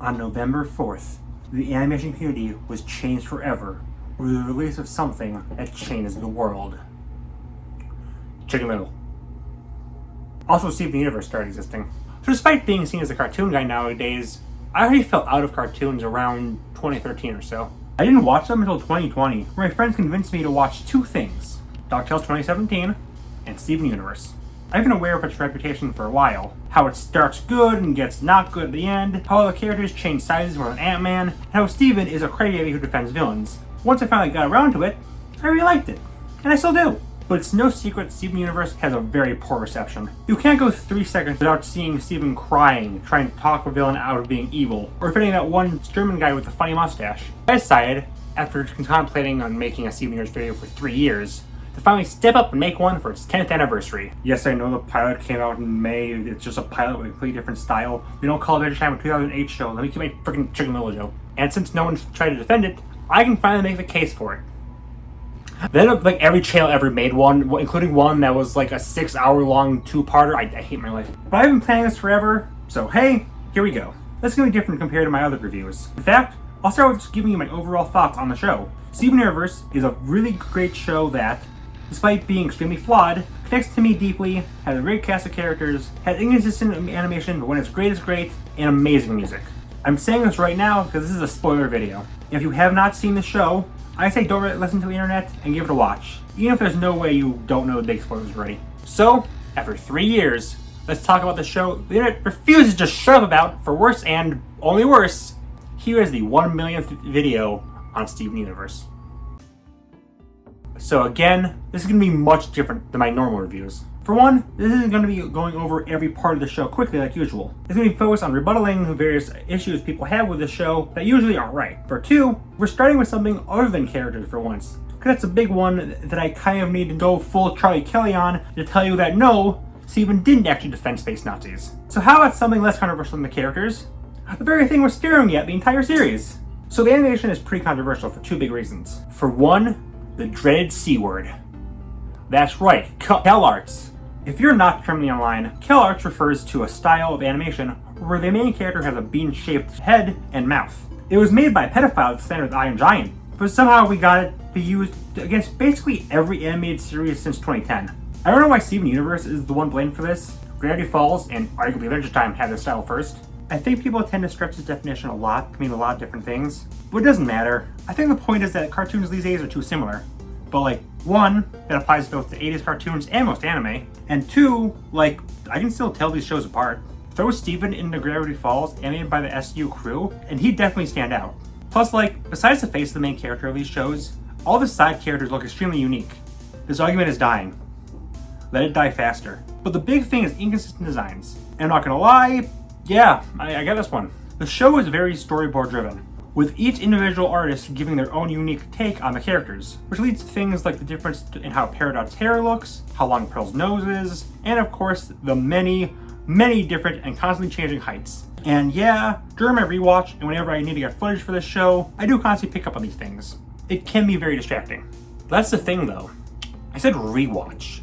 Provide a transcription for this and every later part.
On November 4th, the animation community was changed forever with the release of something that changed the world. Chicken Little. Also, Steven Universe started existing. So despite being seen as a cartoon guy nowadays, I already fell out of cartoons around 2013 or so. I didn't watch them until 2020, where my friends convinced me to watch two things: DuckTales 2017 and Steven Universe. I've been aware of its reputation for a while, how it starts good and gets not good at the end, how all the characters change sizes more than Ant-Man, and how Steven is a crybaby who defends villains. Once I finally got around to it, I really liked it, and I still do. But it's no secret Steven Universe has a very poor reception. You can't go 3 seconds without seeing Steven crying, trying to talk a villain out of being evil, or defending that one German guy with the funny mustache. I decided, after contemplating on making a Steven Universe video for 3 years, to finally step up and make one for its 10th anniversary. Yes, I know the pilot came out in May, it's just a pilot with a completely different style. We don't call it Adventure Time a 2008 show, let me keep my freaking Chicken Little joke. And since no one's tried to defend it, I can finally make the case for it. Then, like, every channel ever made one, including one that was like a 6-hour-long two-parter. I hate my life. But I've been planning this forever, so hey, here we go. This is going to be different compared to my other reviews. In fact, I'll start with just giving you my overall thoughts on the show. Steven Universe is a really great show that, despite being extremely flawed, connects to me deeply, has a great cast of characters, has inconsistent animation, but when it's great, and amazing music. I'm saying this right now because this is a spoiler video. If you have not seen the show, I say don't listen to the internet and give it a watch, even if there's no way you don't know the big spoilers already. So, after 3 years, let's talk about the show the internet refuses to shut up about, for worse and only worse. Here is the 1 millionth video on Steven Universe. So again, this is going to be much different than my normal reviews. For one, this isn't going to be going over every part of the show quickly like usual. It's going to be focused on rebuttaling various issues people have with the show that usually aren't right. For two, we're starting with something other than characters for once, because that's a big one that I kind of need to go full Charlie Kelly on to tell you that no, Steven didn't actually defend space Nazis. So how about something less controversial than the characters? The very thing we're staring at the entire series. So the animation is pretty controversial for two big reasons. For one, the dreaded C word. That's right, CalArts. If you're not currently online, CalArts refers to a style of animation where the main character has a bean-shaped head and mouth. It was made by a pedophile standard with Iron Giant, but somehow we got it to be used against basically every animated series since 2010. I don't know why Steven Universe is the one blamed for this. Gravity Falls and arguably Adventure Time had this style first. I think people tend to stretch this definition a lot to mean a lot of different things, but it doesn't matter. I think the point is that cartoons these days are too similar. But like, one, that applies both to 80s cartoons and most anime, and two, like, I can still tell these shows apart. Throw Steven into Gravity Falls, animated by the SU crew, and he'd definitely stand out. Plus, like, besides the face of the main character of these shows, all the side characters look extremely unique. This argument is dying. Let it die faster. But the big thing is inconsistent designs. And I'm not gonna lie, yeah, I get this one. The show is very storyboard driven, with each individual artist giving their own unique take on the characters, which leads to things like the difference in how Peridot's hair looks, how long Pearl's nose is, and of course, the many different and constantly changing heights. And yeah, during my rewatch and whenever I need to get footage for this show, I do constantly pick up on these things. It can be very distracting. That's the thing though. I said rewatch.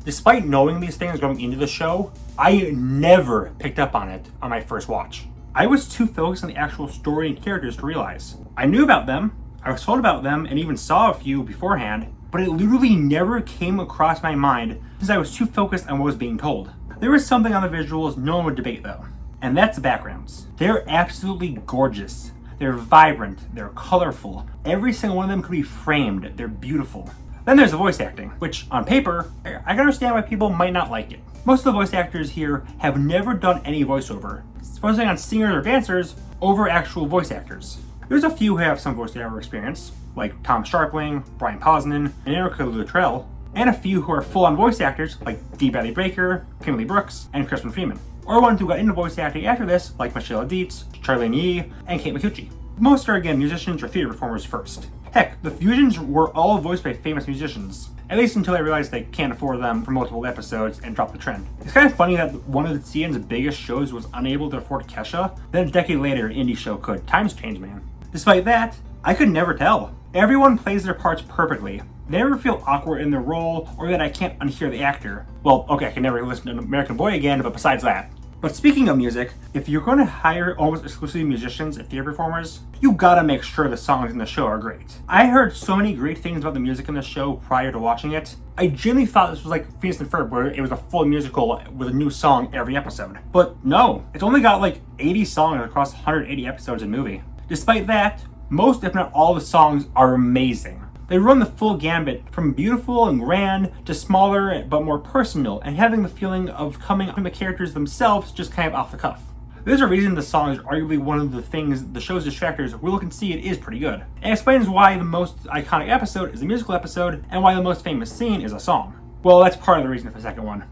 Despite knowing these things going into the show, I never picked up on it on my first watch. I was too focused on the actual story and characters to realize. I knew about them, I was told about them, and even saw a few beforehand, but it literally never came across my mind since I was too focused on what was being told. There was something on the visuals no one would debate though, and that's the backgrounds. They're absolutely gorgeous. They're vibrant, they're colorful. Every single one of them could be framed, they're beautiful. Then there's the voice acting, which on paper, I can understand why people might not like it. Most of the voice actors here have never done any voiceover, focusing on singers or dancers over actual voice actors. There's a few who have some voiceover experience, like Tom Sharpling, Brian Posnan, and Erica Luttrell, and a few who are full-on voice actors like Dee Bradley Baker, Kimberly Brooks, and Crispin Freeman, or ones who got into voice acting after this, like Michelle Dietz, Charlene Yee, and Kate Micucci. Most are again musicians or theater performers first. Heck, the Fusions were all voiced by famous musicians, at least until I realized they can't afford them for multiple episodes and dropped the trend. It's kind of funny that one of the CN's biggest shows was unable to afford Kesha, then a decade later an indie show could. Times change, man. Despite that, I could never tell. Everyone plays their parts perfectly. They never feel awkward in their role or that I can't unhear the actor. Well, okay, I can never listen to American Boy again, but besides that. But speaking of music, if you're going to hire almost exclusively musicians and theater performers, you gotta make sure the songs in the show are great. I heard so many great things about the music in the show prior to watching it. I genuinely thought this was like Phineas and Ferb, where it was a full musical with a new song every episode. But no, it's only got like 80 songs across 180 episodes of the movie. Despite that, most if not all the songs are amazing. They run the full gambit from beautiful and grand to smaller but more personal, and having the feeling of coming from the characters themselves just kind of off the cuff. There's a reason the song is arguably one of the things the show's detractors will concede is pretty good. It explains why the most iconic episode is a musical episode, and why the most famous scene is a song. Well, that's part of the reason for the second one.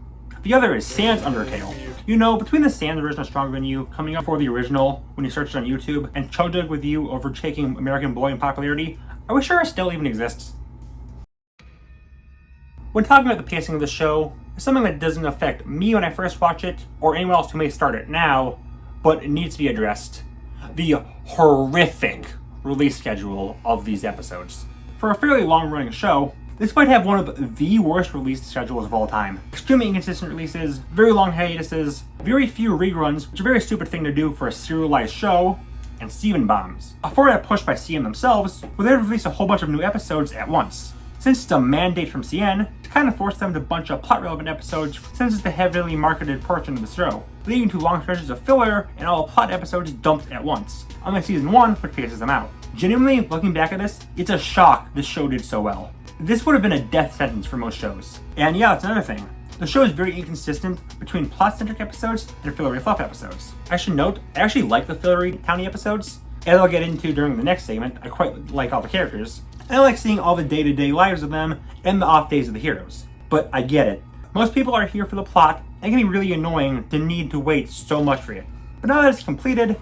The other is Sans Undertale. You know, between the Sans original Stronger Than You coming up for the original when you search it on YouTube, and Chug Jug With You overtaking American Boy in popularity, are we sure it still even exists? When talking about the pacing of the show, it's something that doesn't affect me when I first watch it, or anyone else who may start it now, but it needs to be addressed. The horrific release schedule of these episodes. For a fairly long-running show, this might have one of the worst release schedules of all time. Extremely inconsistent releases, very long hiatuses, very few reruns, which is a very stupid thing to do for a serialized show, and Steven bombs. A format pushed by CN themselves, where they release a whole bunch of new episodes at once. Since it's a mandate from CN, to kind of force them to bunch up plot-relevant episodes since it's the heavily marketed portion of the show, leading to long stretches of filler and all plot episodes dumped at once, unlike season 1, which paces them out. Genuinely, looking back at this, it's a shock this show did so well. This would have been a death sentence for most shows. And yeah, that's another thing. The show is very inconsistent between plot-centric episodes and fillery fluff episodes. I should note, I actually like the fillery towny episodes, as I'll get into during the next segment. I quite like all the characters, and I like seeing all the day-to-day lives of them and the off days of the heroes. But I get it. Most people are here for the plot, and it can be really annoying to need to wait so much for it. But now that it's completed,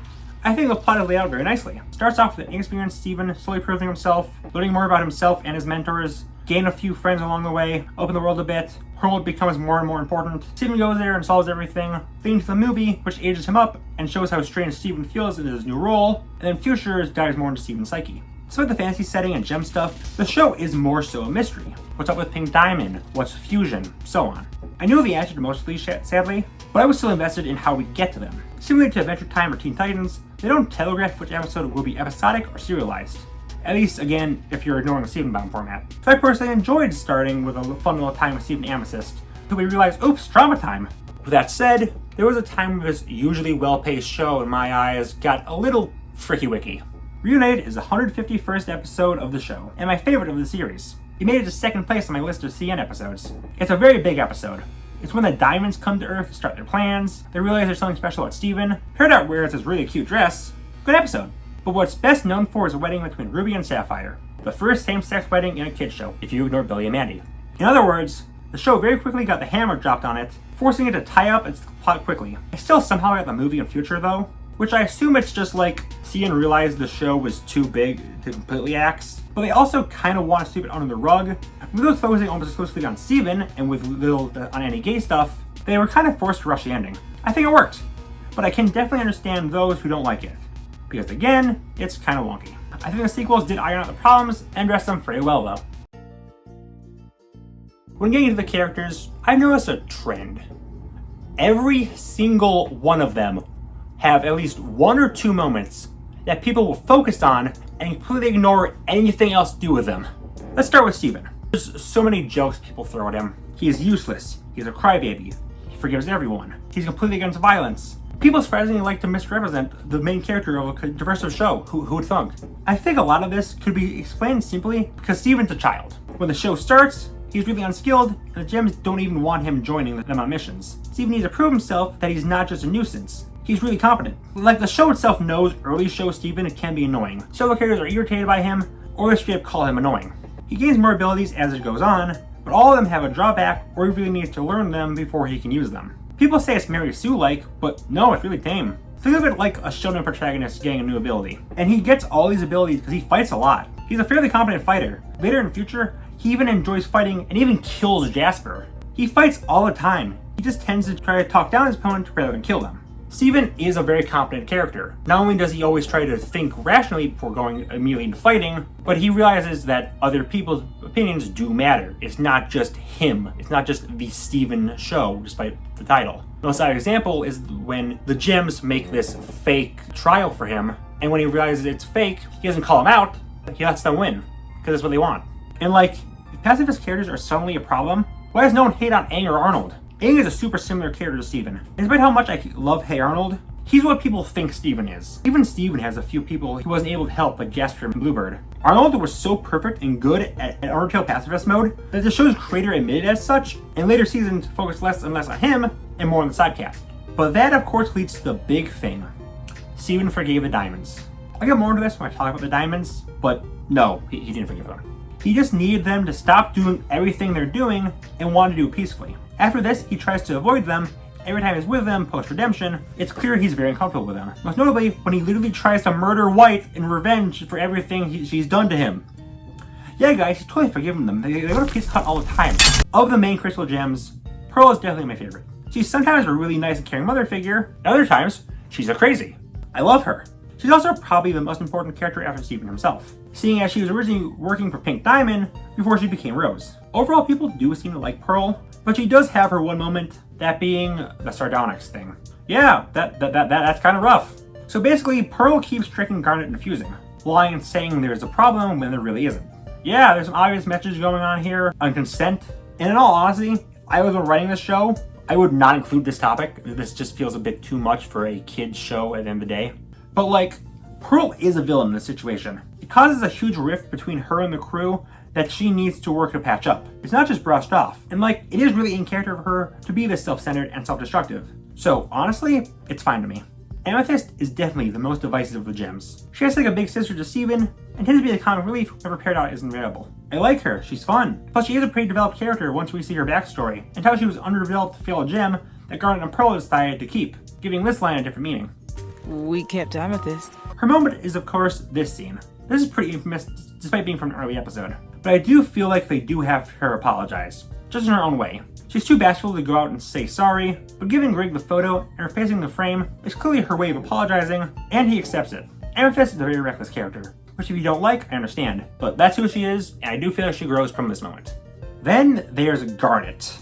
I think the plot is laid out very nicely. It starts off with an inexperienced Steven slowly proving himself, learning more about himself and his mentors, gain a few friends along the way, open the world a bit, Homeworld becomes more and more important. Steven goes there and solves everything, leading to the movie, which ages him up and shows how strange Steven feels in his new role, and then Future dives more into Steven's psyche. Despite the fantasy setting and gem stuff, the show is more so a mystery. What's up with Pink Diamond? What's fusion? So on. I knew the answer to most of these, sadly, but I was still invested in how we get to them. Similar to Adventure Time or Teen Titans, they don't telegraph which episode will be episodic or serialized. At least, again, if you're ignoring the Steven Bound format. So I personally enjoyed starting with a fun little time with Steven Amethyst, until we realized, oops, drama time. With that said, there was a time where this usually well-paced show, in my eyes, got a little fricky-wicky. Reunited is the 151st episode of the show, and my favorite of the series. It made it to second place on my list of CN episodes. It's a very big episode. It's when the Diamonds come to Earth to start their plans, they realize there's something special about Steven, Heard Out wears this really cute dress. Good episode. But what's best known for is a wedding between Ruby and Sapphire. The first same-sex wedding in a kid's show, if you ignore Billy and Mandy. In other words, the show very quickly got the hammer dropped on it, forcing it to tie up its plot quickly. I still somehow got the movie in Future though, which I assume it's just like CN realized the show was too big to completely axe, but they also kind of want to sweep it under the rug. With those focusing almost exclusively on Steven and with little on any gay stuff, they were kind of forced to rush the ending. I think it worked, but I can definitely understand those who don't like it, because again, it's kind of wonky. I think the sequels did iron out the problems and address them pretty well though. When getting to the characters, I've noticed a trend. Every single one of them have at least one or two moments that people will focus on and completely ignore anything else to do with them. Let's start with Steven. There's so many jokes people throw at him. He is useless. He's a crybaby. He forgives everyone. He's completely against violence. People surprisingly like to misrepresent the main character of a diversive show. Who would thunk? I think a lot of this could be explained simply because Steven's a child. When the show starts, he's really unskilled, and the gems don't even want him joining them on missions. Steven needs to prove himself that he's not just a nuisance. He's really competent. Like the show itself knows early show Steven can be annoying. Several characters are irritated by him, or they straight up call him annoying. He gains more abilities as it goes on, but all of them have a drawback, or he really needs to learn them before he can use them. People say it's Mary Sue-like, but no, it's really tame. Think of it like a shonen protagonist getting a new ability. And he gets all these abilities because he fights a lot. He's a fairly competent fighter. Later in the future, he even enjoys fighting and even kills Jasper. He fights all the time. He just tends to try to talk down his opponent rather than kill them. Steven is a very competent character. Not only does he always try to think rationally before going immediately into fighting, but he realizes that other people's opinions do matter. It's not just him. It's not just the Steven show, despite the title. The most obvious example is when the gems make this fake trial for him, and when he realizes it's fake, he doesn't call them out, he lets them win, because that's what they want. And like, if pacifist characters are suddenly a problem, why does no one hate on Aang or Arnold? Aang is a super similar character to Steven. Despite how much I love Hey Arnold, he's what people think Steven is. Even Steven has a few people he wasn't able to help, like Jasper and Bluebird. Arnold was so perfect and good at Undertale pacifist mode that the show's creator admitted as such, and later seasons focused less and less on him and more on the sidecast. But that of course leads to the big thing. Steven forgave the diamonds. I'll get more into this when I talk about the diamonds, but no, he didn't forgive them. He just needed them to stop doing everything they're doing and wanted to do it peacefully. After this, he tries to avoid them. Every time he's with them post-redemption, it's clear he's very uncomfortable with them. Most notably, when he literally tries to murder White in revenge for everything she's done to him. Yeah guys, he's totally forgiven them. They go to Pizza Hut all the time. Of the main crystal gems, Pearl is definitely my favorite. She's sometimes a really nice and caring mother figure, and other times, she's a crazy. I love her. She's also probably the most important character after Steven himself, seeing as she was originally working for Pink Diamond before she became Rose. Overall, people do seem to like Pearl, but she does have her one moment, that being the sardonyx thing. Yeah, that's kind of rough. So basically, Pearl keeps tricking Garnet into fusing, lying and saying there's a problem when there really isn't. Yeah, there's some obvious messages going on here on consent, and in all honesty, if I was writing this show, I would not include this topic. This just feels a bit too much for a kid's show at the end of the day. But like, Pearl is a villain in this situation. It causes a huge rift between her and the crew that she needs to work to patch up. It's not just brushed off. And like, it is really in character for her to be this self-centered and self-destructive. So honestly, it's fine to me. Amethyst is definitely the most divisive of the gems. She has like a big sister to Steven, and tends to be the comic relief whenever paired out isn't available. I like her, she's fun. Plus she is a pretty developed character once we see her backstory, and how she was underdeveloped to fail a gem that Garnet and Pearl decided to keep, giving this line a different meaning. We kept Amethyst. Her moment is of course this scene. This is pretty infamous despite being from an early episode, but I do feel like they do have her apologize, just in her own way. She's too bashful to go out and say sorry, but giving Greg the photo and her facing the frame is clearly her way of apologizing, and he accepts it. Amethyst is a very reckless character, which if you don't like, I understand, but that's who she is, and I do feel like she grows from this moment. Then there's Garnet.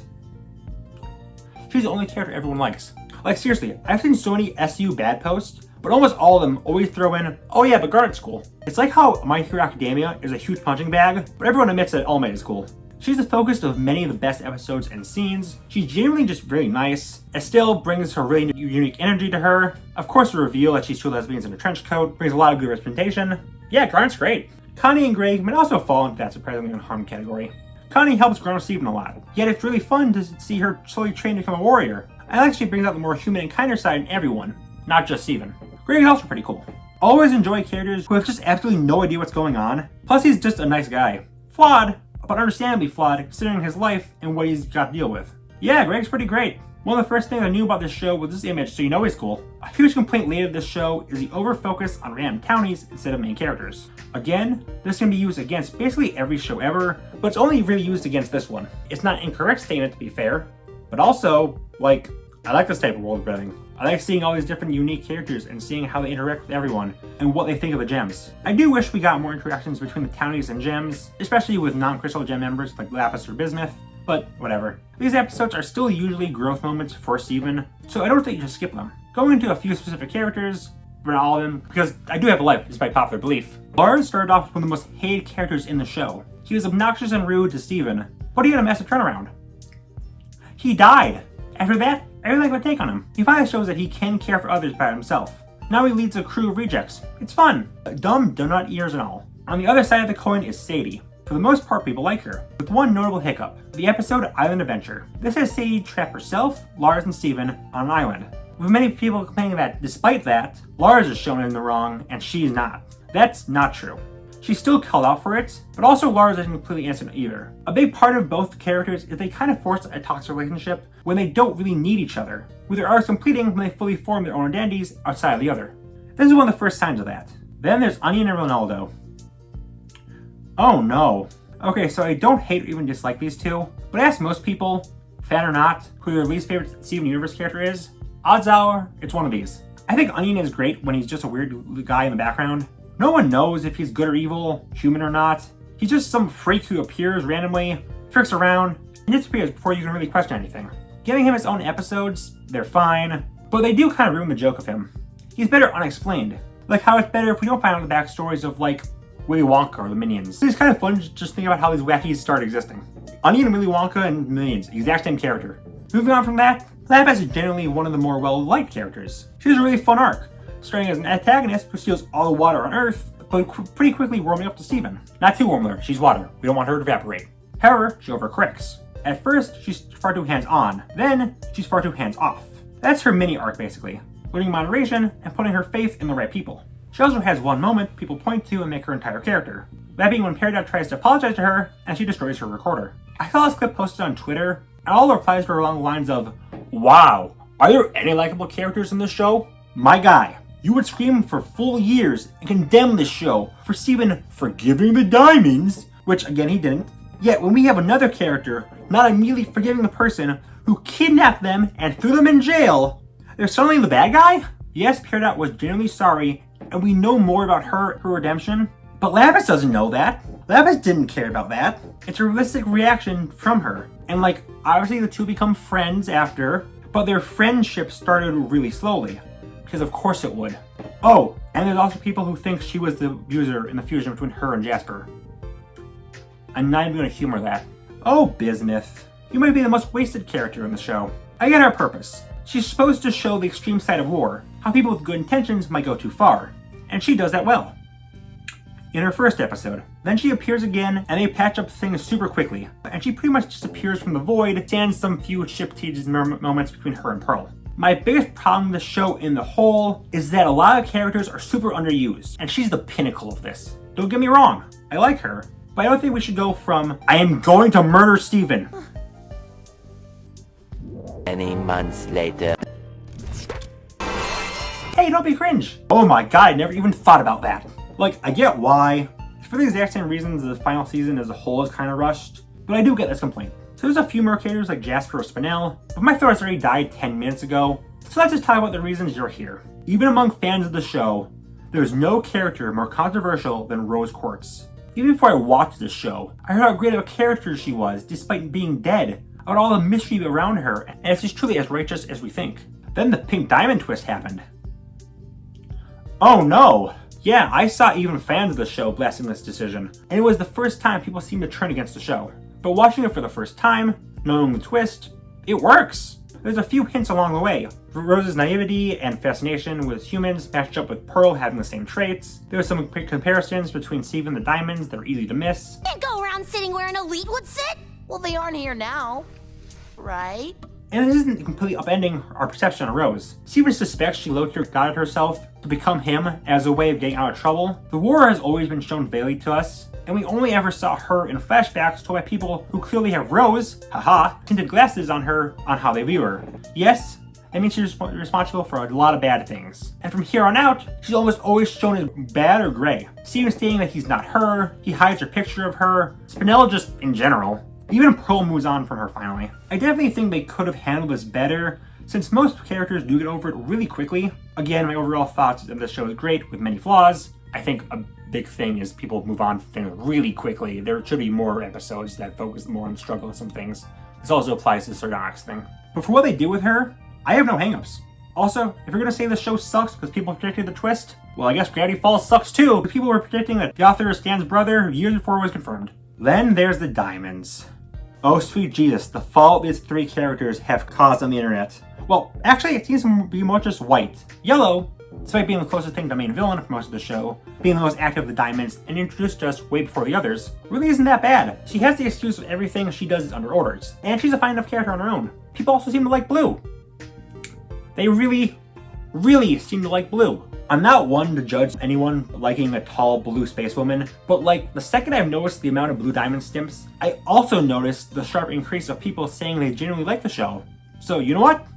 She's the only character everyone likes. Like seriously, I've seen so many SU bad posts, but almost all of them always throw in, oh yeah, but Garnet's cool. It's like how My Hero Academia is a huge punching bag, but everyone admits that All Might is cool. She's the focus of many of the best episodes and scenes. She's genuinely just very nice. Estelle brings her really unique energy to her. Of course, the reveal that she's two lesbians in a trench coat brings a lot of good representation. Yeah, Garnet's great. Connie and Greg might also fall into that surprisingly unharmed category. Connie helps grow Steven a lot, yet it's really fun to see her slowly train to become a warrior. I like she brings out the more human and kinder side in everyone, not just Steven. Greg is also pretty cool. Always enjoy characters who have just absolutely no idea what's going on. Plus he's just a nice guy. Flawed, but understandably flawed considering his life and what he's got to deal with. Yeah, Greg's pretty great. One of the first things I knew about this show was this image, so you know he's cool. A huge complaint later of this show is the over-focus on random townies instead of main characters. Again, this can be used against basically every show ever, but it's only really used against this one. It's not an incorrect statement to be fair, but also, like, I like this type of world building. I like seeing all these different unique characters and seeing how they interact with everyone and what they think of the gems. I do wish we got more interactions between the townies and gems, especially with non-crystal gem members like Lapis or Bismuth, but whatever. These episodes are still usually growth moments for Steven, so I don't think you should skip them. Going into a few specific characters, but not all of them, because I do have a life despite popular belief. Lars started off as one of the most hated characters in the show. He was obnoxious and rude to Steven, but he had a massive turnaround. He died. After that, I really like my take on him. He finally shows that he can care for others by himself. Now he leads a crew of rejects. It's fun. Dumb donut ears and all. On the other side of the coin is Sadie. For the most part, people like her, with one notable hiccup. The episode Island Adventure. This has Sadie trap herself, Lars, and Steven on an island, with many people complaining that, despite that, Lars is shown in the wrong and she's not. That's not true. She's still called out for it, but also Lars isn't completely innocent either. A big part of both characters is they kind of force a toxic relationship when they don't really need each other, with their arcs completing when they fully form their own identities outside of the other. This is one of the first signs of that. Then there's Onion and Ronaldo. Oh no. Okay, so I don't hate or even dislike these two, but I ask most people, fan or not, who their least favorite Steven Universe character is, Odds are, it's one of these. I think Onion is great when he's just a weird guy in the background. No one knows if he's good or evil, human or not. He's just some freak who appears randomly, tricks around, and disappears before you can really question anything. Giving him his own episodes, they're fine, but they do kind of ruin the joke of him. He's better unexplained. Like how it's better if we don't find out the backstories of like Willy Wonka or the Minions. It's kind of fun to just think about how these wackies started existing. Onion, Willy Wonka, and Minions, exact same character. Moving on from that, Lapis is generally one of the more well-liked characters. She has a really fun arc, starting as an antagonist who steals all the water on Earth, but pretty quickly warming up to Steven. Not too warm though, she's water. We don't want her to evaporate. However, she overcorrects. At first, she's far too hands-on, then she's far too hands-off. That's her mini arc basically, learning moderation and putting her faith in the right people. She also has one moment people point to and make her entire character. That being when Peridot tries to apologize to her and she destroys her recorder. I saw this clip posted on Twitter, and all the replies were along the lines of, "Wow, are there any likable characters in this show? My guy, you would scream for full years and condemn this show for Steven forgiving the diamonds," which again he didn't. Yet when we have another character not immediately forgiving the person who kidnapped them and threw them in jail, they're suddenly the bad guy? Yes, Peridot was genuinely sorry, and we know more about her redemption, but Lapis doesn't know that. Lapis didn't care about that. It's a realistic reaction from her. And like, obviously the two become friends after, but their friendship started really slowly. Because of course it would. Oh, and there's also people who think she was the abuser in the fusion between her and Jasper. I'm not even gonna humor that. Oh, Bismuth. You might be the most wasted character in the show. I get her purpose. She's supposed to show the extreme side of war, how people with good intentions might go too far, and she does that well. In her first episode. Then she appears again, and they patch up things super quickly, and she pretty much disappears from the void, sans some few ship teases moments between her and Pearl. My biggest problem with the show in the whole is that a lot of characters are super underused, and she's the pinnacle of this. Don't get me wrong, I like her, but I don't think we should go from, "I am going to murder Steven." Many months later. Hey, don't be cringe. Oh my god, I never even thought about that. Like, I get why. For the exact same reasons the final season as a whole is kind of rushed, but I do get this complaint. So there's a few more characters like Jasper or Spinel, but my thoughts already died 10 minutes ago, so let's just talk about the reasons you're here. Even among fans of the show, there's no character more controversial than Rose Quartz. Even before I watched this show, I heard how great of a character she was despite being dead, about all the mystery around her, and if she's truly as righteous as we think. Then the pink diamond twist happened. Oh no! Yeah, I saw even fans of the show blasting this decision, and it was the first time people seemed to turn against the show. But watching it for the first time, knowing the twist, it works! There's a few hints along the way. Rose's naivety and fascination with humans matched up with Pearl having the same traits. There were some quick comparisons between Steve and the Diamonds that are easy to miss. Can't go around sitting where an elite would sit. Well, they aren't here now, right? And this isn't completely upending our perception of Rose. Steven suspects she low-key guided herself to become him as a way of getting out of trouble. The war has always been shown vaguely to us, and we only ever saw her in flashbacks told by people who clearly have rose, haha, tinted glasses on her on how they view her. Yes, that means she's responsible for a lot of bad things. And from here on out, she's almost always shown as bad or gray. Steven stating that he's not her, he hides a picture of her, Spinel just in general. Even Pearl moves on from her finally. I definitely think they could have handled this better, since most characters do get over it really quickly. Again, my overall thoughts is that this show is great with many flaws. I think a big thing is people move on from things really quickly. There should be more episodes that focus more on the struggle of some things. This also applies to the Sardonyx thing. But for what they did with her, I have no hangups. Also, if you're gonna say the show sucks because people predicted the twist, well, I guess Gravity Falls sucks too. People were predicting that the author is Stan's brother years before it was confirmed. Then there's the Diamonds. Oh sweet Jesus, the fault these three characters have caused on the internet. Well, actually it seems to be more just white. Yellow, despite being the closest thing to main villain for most of the show, being the most active of the Diamonds and introduced to us way before the others, really isn't that bad. She has the excuse of everything she does is under orders, and she's a fine enough character on her own. People also seem to like Blue. They really seem to like Blue. I'm not one to judge anyone liking a tall blue space woman, but like the second I've noticed the amount of Blue Diamond stimps, I also noticed the sharp increase of people saying they genuinely like the show. So you know what?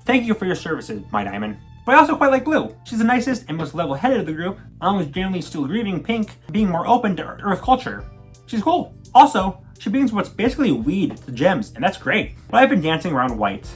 Thank you for your services, my Diamond. But I also quite like Blue. She's the nicest and most level-headed of the group, along with generally still grieving Pink, being more open to Earth culture. She's cool. Also, she brings what's basically weed to gems, and that's great. But I've been dancing around white.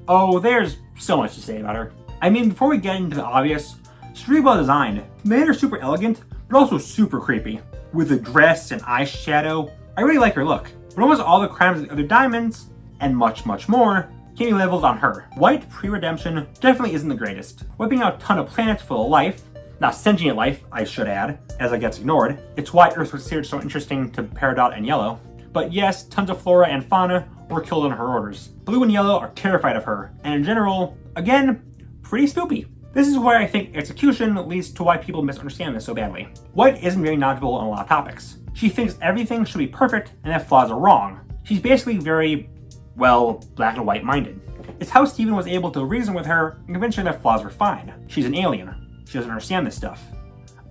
Oh, there's so much to say about her. I mean, before we get into the obvious, she's really well designed. They made her super elegant, but also super creepy. With the dress and eyeshadow, I really like her look. But almost all the crimes of the other diamonds, and much, much more, can be leveled on her. White pre-redemption definitely isn't the greatest. Wiping out a ton of planets full of life, not sentient life, I should add, as it gets ignored. It's why Earth was considered so interesting to Peridot and Yellow. But yes, tons of flora and fauna were killed on her orders. Blue and Yellow are terrified of her, and in general, again, pretty spoopy. This is where I think execution leads to why people misunderstand this so badly. White isn't very knowledgeable on a lot of topics. She thinks everything should be perfect and that flaws are wrong. She's basically very, well, black and white minded. It's how Steven was able to reason with her and convince her that flaws were fine. She's an alien. She doesn't understand this stuff.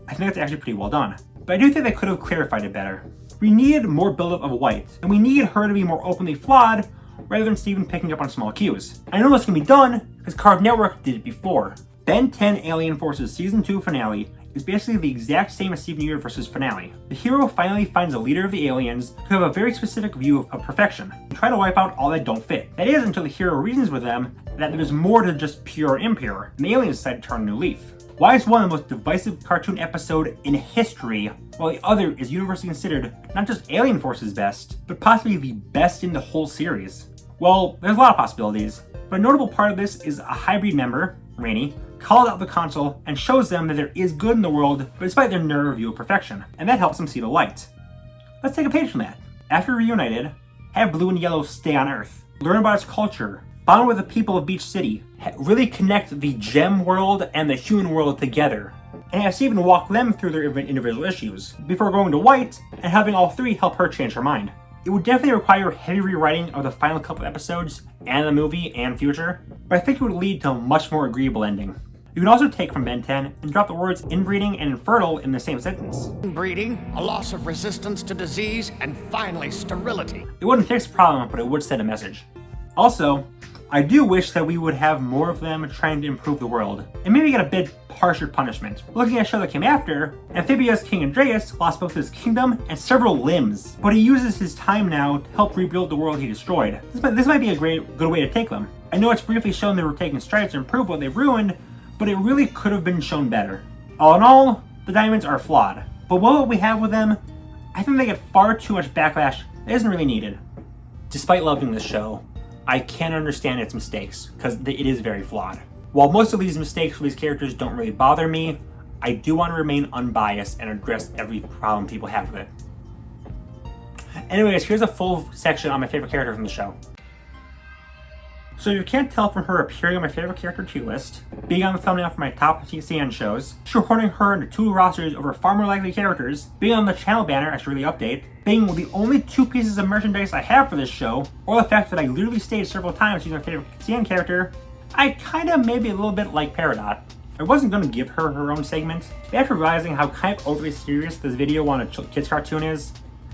I think that's actually pretty well done. But I do think they could have clarified it better. We needed more buildup of White, and we need her to be more openly flawed rather than Steven picking up on small cues. I know this can be done because Cartoon Network did it before. Ben 10 Alien Forces Season 2 finale is basically the exact same as Steven Universe's finale. The hero finally finds a leader of the aliens who have a very specific view of perfection and try to wipe out all that don't fit. That is until the hero reasons with them that there's more than just pure and impure, and the aliens decide to turn a new leaf. Why is one the most divisive cartoon episode in history, while the other is universally considered not just Alien Force's best, but possibly the best in the whole series? Well, there's a lot of possibilities, but a notable part of this is a hybrid member, Rainey, calls out the council and shows them that there is good in the world, but despite their narrow view of perfection, and that helps them see the light. Let's take a page from that. After reunited, have Blue and Yellow stay on Earth, learn about its culture, bond with the people of Beach City, really connect the gem world and the human world together, and have Steven walk them through their individual issues, before going to White and having all three help her change her mind. It would definitely require heavy rewriting of the final couple episodes and the movie and future, but I think it would lead to a much more agreeable ending. You can also take from Ben 10 and drop the words inbreeding and infertile in the same sentence. Inbreeding, a loss of resistance to disease, and finally sterility. It wouldn't fix the problem, but it would send a message. Also, I do wish that we would have more of them trying to improve the world, and maybe get a bit harsher punishment. Looking at a show that came after, Amphibia's King Andreas lost both his kingdom and several limbs, but he uses his time now to help rebuild the world he destroyed. This might be a good way to take them. I know it's briefly shown they were taking strides to improve what they ruined, but it really could have been shown better. All in all, the diamonds are flawed, but what we have with them, I think they get far too much backlash that isn't really needed. Despite loving this show, I can understand its mistakes, because it is very flawed. While most of these mistakes for these characters don't really bother me, I do want to remain unbiased and address every problem people have with it. Anyways, here's a full section on my favorite character from the show. So you can't tell from her appearing on my favorite character tier list, being on the thumbnail for my top CN shows, shoehorning her into 2 rosters over far more likely characters, being on the channel banner as really update, being the only 2 pieces of merchandise I have for this show, or the fact that I literally stated several times she's my favorite CN character, I kinda maybe a little bit like Peridot. I wasn't gonna give her her own segment, but after realizing how kind of overly serious this video on a kids cartoon is,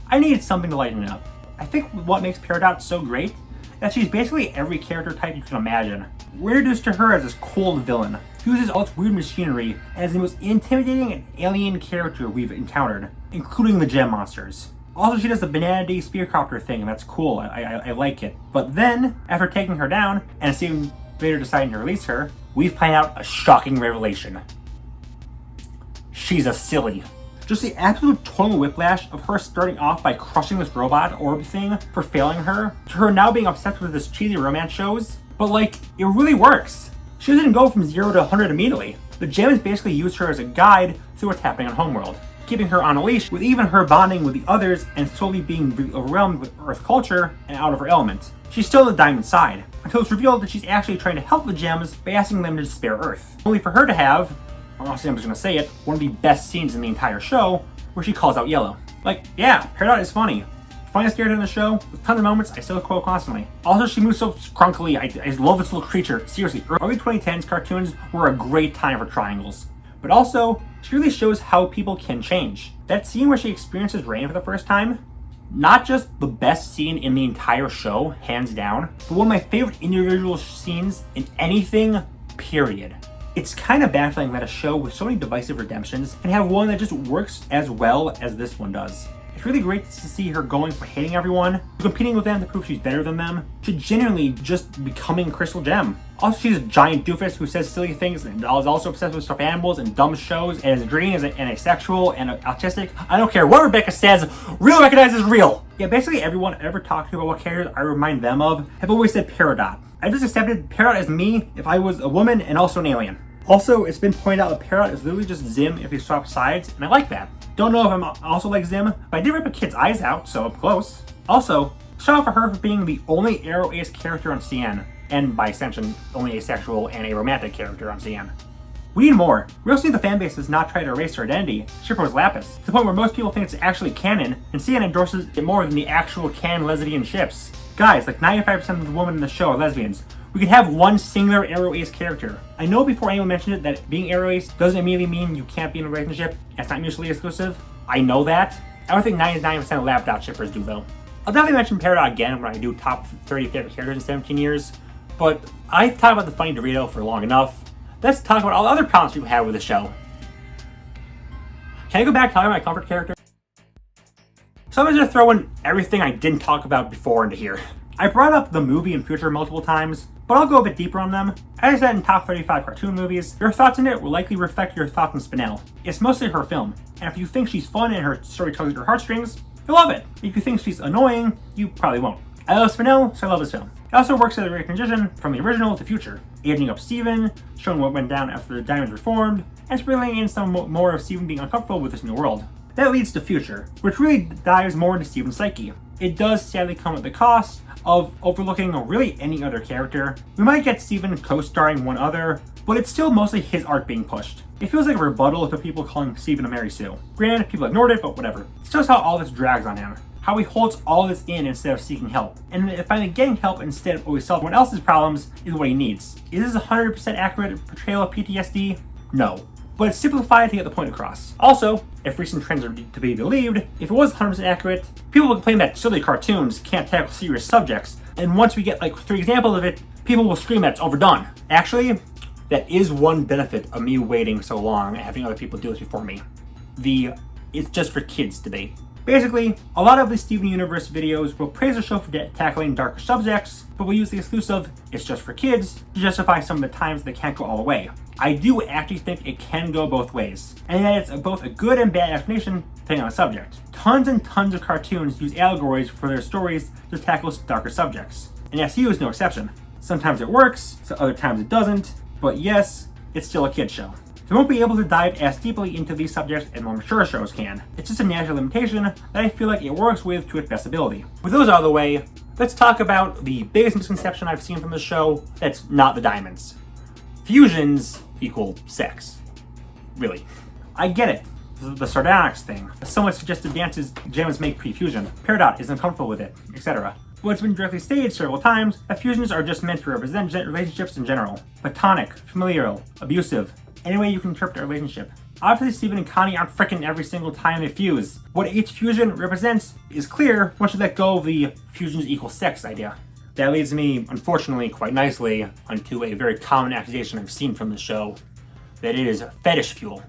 I needed something to lighten it up. I think what makes Peridot so great that she's basically every character type you can imagine. We're introduced to her as this cold villain, who uses all its weird machinery, and is the most intimidating and alien character we've encountered, including the gem monsters. Also, she does the Banana D spearcopter thing, and that's cool, I like it. But then, after taking her down, and Steven later deciding to release her, we find out a shocking revelation. She's a silly. Just the absolute total whiplash of her starting off by crushing this robot orb thing for failing her, to her now being obsessed with this cheesy romance shows. But like, it really works. She doesn't go from 0 to 100 immediately. The gems basically use her as a guide through what's happening on Homeworld, keeping her on a leash, with even her bonding with the others and slowly being overwhelmed with Earth culture and out of her element. She's still the diamond side, until it's revealed that she's actually trying to help the gems by asking them to spare Earth. Only for her to have, honestly, I'm just gonna say it, one of the best scenes in the entire show, where she calls out Yellow. Like, yeah, Peridot is funny. Funniest character in the show, with tons of moments I still quote constantly. Also, she moves so scrunkily, I love this little creature. Seriously, early 2010s cartoons were a great time for triangles. But also, she really shows how people can change. That scene where she experiences rain for the first time, not just the best scene in the entire show, hands down, but one of my favorite individual scenes in anything, period. It's kind of baffling that a show with so many divisive redemptions can have one that just works as well as this one does. It's really great to see her going from hating everyone to competing with them to prove she's better than them to genuinely just becoming Crystal Gem. Also, she's a giant doofus who says silly things and is also obsessed with stuffed animals and dumb shows and is green and asexual and autistic. I don't care what Rebecca says, real recognizes real. Yeah, basically everyone I ever talked to about what characters I remind them of have always said Peridot. I just accepted Peridot as me if I was a woman and also an alien. Also, it's been pointed out that Peridot is literally just Zim if he swaps sides, and I like that. Don't know if I'm also like Zim, but I did rip a kid's eyes out, so I'm close. Also, shout out for her for being the only Arrow Ace character on CN, and by extension, only asexual and a romantic character on CN. We need more. We also need the fanbase does not try to erase her identity. Shippers Lapis, to the point where most people think it's actually canon, and CN endorses it more than the actual canon lesbian ships. Guys, like 95% of the women in the show are lesbians. We could have one singular Arrow Ace character. I know before anyone mentioned it that being Arrow Ace doesn't immediately mean you can't be in a relationship, and it's not mutually exclusive. I know that. I don't think 99% of lab shippers do though. I'll definitely mention Peridot again when I do top 30 favorite characters in 17 years, but I've talked about the funny Dorito for long enough. Let's talk about all the other problems people have with the show. Can I go back to talking about my comfort character? So I'm just throwing everything I didn't talk about before into here. I brought up the movie and future multiple times, but I'll go a bit deeper on them. As I said in top 35 cartoon movies, your thoughts in it will likely reflect your thoughts on Spinel. It's mostly her film, and if you think she's fun and her story tugs at your heartstrings, you'll love it. If you think she's annoying, you probably won't. I love Spinel, so I love this film. It also works as a great transition from the original to future, aging up Steven, showing what went down after the Diamonds were formed, and sprinkling in some more of Steven being uncomfortable with this new world. That leads to future, which really dives more into Steven's psyche. It does sadly come at the cost of overlooking really any other character. We might get Steven co-starring one other, but it's still mostly his arc being pushed. It feels like a rebuttal to people calling Steven a Mary Sue. Granted, people ignored it, but whatever. It shows how all this drags on him. How he holds all this in instead of seeking help. And finally getting help instead of always solving someone else's problems is what he needs. Is this a 100% accurate portrayal of PTSD? No. But it's simplified to get the point across. Also, if recent trends are to be believed, if it was 100% accurate, people will complain that silly cartoons can't tackle serious subjects. And once we get like 3 examples of it, people will scream that it's overdone. Actually, that is one benefit of me waiting so long and having other people do this before me. The it's just for kids debate. Basically, a lot of the Steven Universe videos will praise the show for tackling darker subjects, but will use the exclusive "it's just for kids" to justify some of the times they can't go all the way. I do actually think it can go both ways, and that it's both a good and bad explanation depending on the subject. Tons and tons of cartoons use allegories for their stories to tackle darker subjects, and SU is no exception. Sometimes it works, so other times it doesn't, but yes, it's still a kid show. They won't be able to dive as deeply into these subjects as more mature shows can. It's just a natural limitation that I feel like it works with to its best ability. With those out of the way, let's talk about the biggest misconception I've seen from the show that's not the diamonds. Fusions equal sex. Really. I get it. The sardonyx thing. Someone suggested dances gems make pre-fusion. Peridot is uncomfortable with it, etc. But it's been directly stated several times that fusions are just meant to represent relationships in general. Platonic, familial, abusive, any way you can interpret a relationship. Obviously, Steven and Connie aren't frickin' every single time they fuse. What each fusion represents is clear once you let go of the fusions equal sex idea. That leads me, unfortunately, quite nicely, onto a very common accusation I've seen from the show, that it is fetish fuel.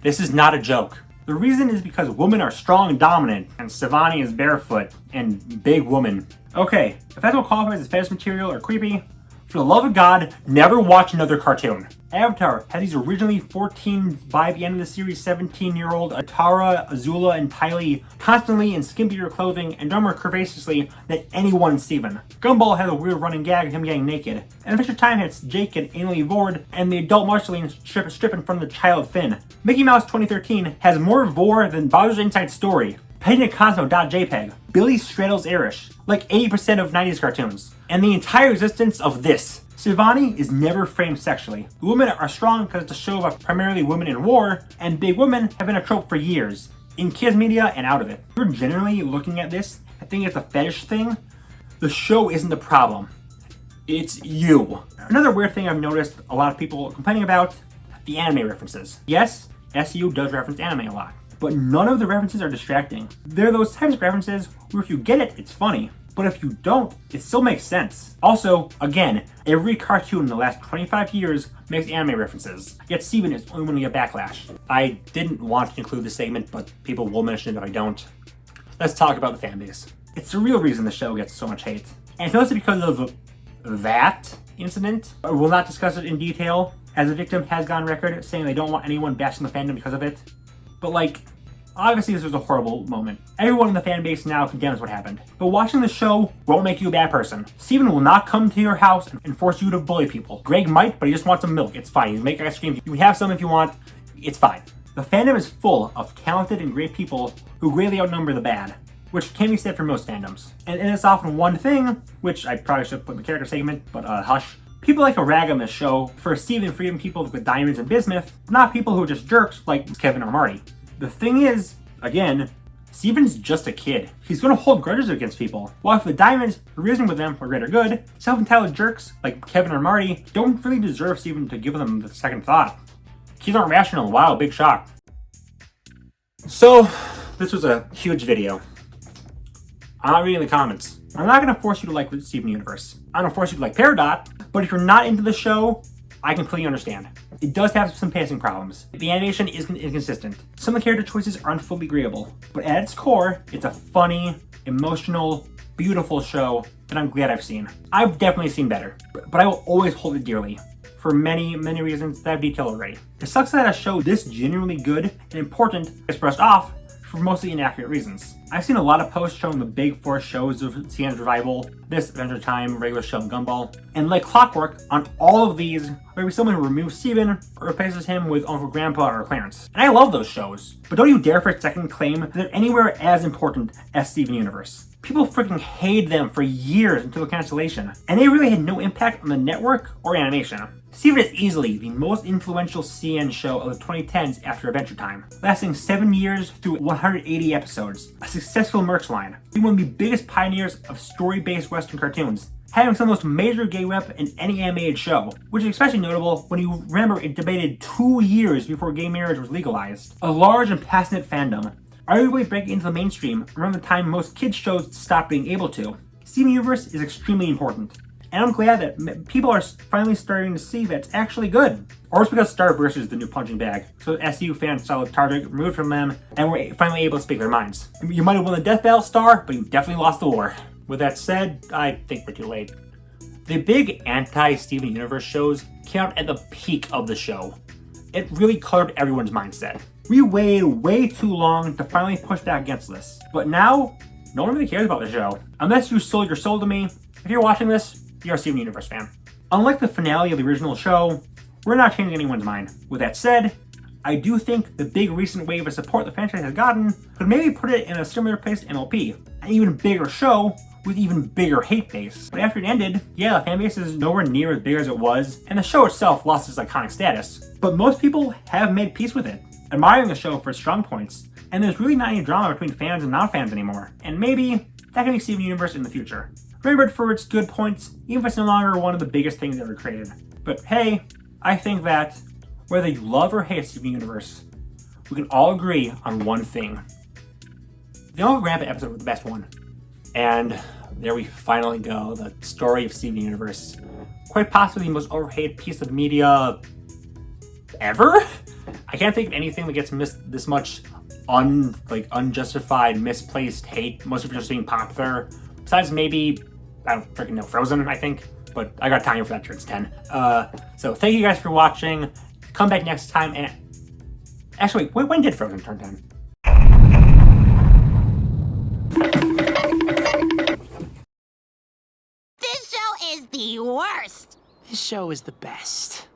This is not a joke. The reason is because women are strong and dominant, and Savani is barefoot and big woman. Okay, if that's what qualifies as fetish material or creepy, for the love of God, never watch another cartoon. Avatar has these originally 14, by the end of the series, 17-year-old Atara, Azula, and Tylee constantly in skimpier clothing and dumber curvaceously than anyone in Steven. Gumball has a weird running gag of him getting naked. And Adventure Time hits Jake and anally Vord, and the adult Marceline strip in front of the child Finn. Mickey Mouse 2013 has more Vore than Bowser's Inside Story. Painted Cosmo.jpg. Billy straddles Irish, like 80% of 90s cartoons. And the entire existence of this. Shivani is never framed sexually. Women are strong because it's a show about primarily women in war, and big women have been a trope for years, in kids media and out of it. If you're generally looking at this, I think it's a fetish thing. The show isn't the problem. It's you. Another weird thing I've noticed a lot of people complaining about, the anime references. Yes, SU does reference anime a lot, but none of the references are distracting. They're those types of references where if you get it, it's funny. But if you don't, it still makes sense. Also, again, every cartoon in the last 25 years makes anime references, yet Steven is only going to get backlash. I didn't want to include this segment, but people will mention it if I don't. Let's talk about the fanbase. It's the real reason the show gets so much hate. And it's mostly because of that incident. I will not discuss it in detail, as the victim has gone on record saying they don't want anyone bashing the fandom because of it. But like, obviously this was a horrible moment. Everyone in the fan base now condemns what happened. But watching the show won't make you a bad person. Steven will not come to your house and force you to bully people. Greg might, but he just wants some milk. It's fine. You make ice cream. You can have some if you want. It's fine. The fandom is full of talented and great people who greatly outnumber the bad, which can be said for most fandoms. And it's often one thing, which I probably should put in the character segment, but hush. People like to rag on this show for Steven freeing people with diamonds and bismuth, not people who are just jerks like Kevin or Marty. The thing is, again, Steven's just a kid. He's gonna hold grudges against people. While if the diamonds are risen with them for greater good, self-entitled jerks like Kevin or Marty don't really deserve Steven to give them the second thought. Kids aren't rational. Wow, big shock. So, this was a huge video. I'm not reading the comments. I'm not gonna force you to like Steven Universe. I'm gonna force you to like Peridot, but if you're not into the show, I completely understand. It does have some pacing problems. The animation is inconsistent. Some of the character choices aren't fully agreeable, but at its core, it's a funny, emotional, beautiful show that I'm glad I've seen. I've definitely seen better, but I will always hold it dearly for many, many reasons that I've detailed already. It sucks that a show this genuinely good and important is brushed off for mostly inaccurate reasons. I've seen a lot of posts showing the big four shows of CN's revival, this Adventure Time, regular show, and Gumball. And like clockwork, on all of these, there will be someone who removes Steven or replaces him with Uncle Grandpa or Clarence. And I love those shows, but don't you dare for a second claim that they're anywhere as important as Steven Universe. People freaking hated them for years until the cancellation, and they really had no impact on the network or animation. Steven is easily the most influential CN show of the 2010s after Adventure Time, lasting 7 years through 180 episodes, a successful merch line, being one of the biggest pioneers of story-based Western cartoons, having some of the most major gay rep in any animated show, which is especially notable when you remember it debated 2 years before gay marriage was legalized. A large and passionate fandom, arguably breaking into the mainstream around the time most kids shows stopped being able to. Steven Universe is extremely important, and I'm glad that people are finally starting to see that it's actually good. Or it's because Starverse is the new punching bag, so SU fans saw the target removed from them and were finally able to speak their minds. You might have won the Death Battle Star, but you definitely lost the war. With that said, I think we're too late. The big anti-Steven Universe shows came out at the peak of the show. It really colored everyone's mindset. We waited way too long to finally push back against this. But now, no one really cares about the show. Unless you sold your soul to me, if you're watching this, you're a Steven Universe fan. Unlike the finale of the original show, we're not changing anyone's mind. With that said, I do think the big recent wave of support the franchise has gotten could maybe put it in a similar place to MLP, an even bigger show with even bigger hate base. But after it ended, yeah, the fan base is nowhere near as big as it was, and the show itself lost its iconic status. But most people have made peace with it, admiring the show for its strong points, and there's really not any drama between fans and non-fans anymore. And maybe that can be Steven Universe in the future. Remembered for its good points, even if it's no longer one of the biggest things ever created. But hey, I think that whether you love or hate Steven Universe, we can all agree on one thing. The Uncle Grandpa episode was the best one. And there we finally go, the story of Steven Universe. Quite possibly the most overhated piece of media ever? I can't think of anything that gets this much unjustified, misplaced hate, mostly for just being popular. Besides maybe, I don't freaking know, Frozen, I think. But I got time for that, it's 10. So thank you guys for watching. Come back next time and... Actually, wait, when did Frozen turn 10? This show is the worst. This show is the best.